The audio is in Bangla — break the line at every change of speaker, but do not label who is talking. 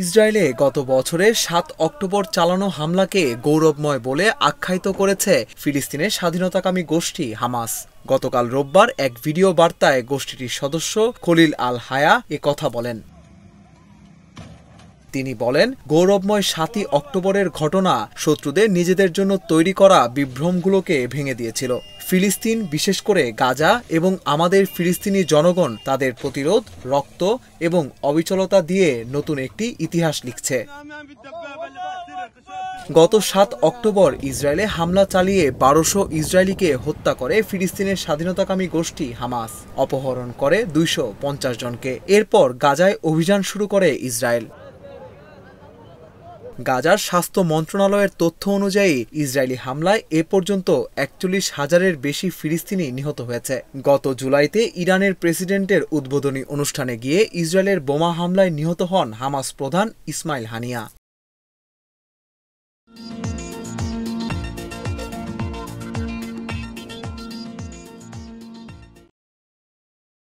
ইসরায়েলে গত বছরের ৭ অক্টোবর চালানো হামলাকে গৌরবময় বলে আখ্যায়িত করেছে ফিলিস্তিনের স্বাধীনতাকামী গোষ্ঠী হামাস। গতকাল রোববার এক ভিডিও বার্তায় গোষ্ঠীটির সদস্য খলিল আল হায়া এ কথা বলেন। তিনি বলেন, গৌরবময় ৭ই অক্টোবরের ঘটনা শত্রুদের নিজেদের জন্য তৈরি করা বিভ্রমগুলোকে ভেঙে দিয়েছিল। ফিলিস্তিন, বিশেষ করে গাজা এবং আমাদের ফিলিস্তিনি জনগণ তাদের প্রতিরোধ, রক্ত এবং অবিচলতা দিয়ে নতুন একটি ইতিহাস লিখছে। গত ৭ অক্টোবর ইসরায়েলে হামলা চালিয়ে ১২০০ ইসরায়েলিকে হত্যা করে ফিলিস্তিনের স্বাধীনতাকামী গোষ্ঠী হামাস। অপহরণ করে ২৫০ জনকে। এরপর গাজায় অভিযান শুরু করে ইসরায়েল। গাজার স্বাস্থ্য মন্ত্রণালয়ের তথ্য অনুযায়ী ইসরায়েলি হামলায় এ পর্যন্ত ৪১,০০০-এর বেশি ফিলিস্তিনি নিহত হয়েছে। গত জুলাইতে ইরানের প্রেসিডেন্টের উদ্বোধনী অনুষ্ঠানে গিয়ে ইসরায়েলের বোমা হামলায় নিহত হন হামাস প্রধান ইসমাইল হানিয়া।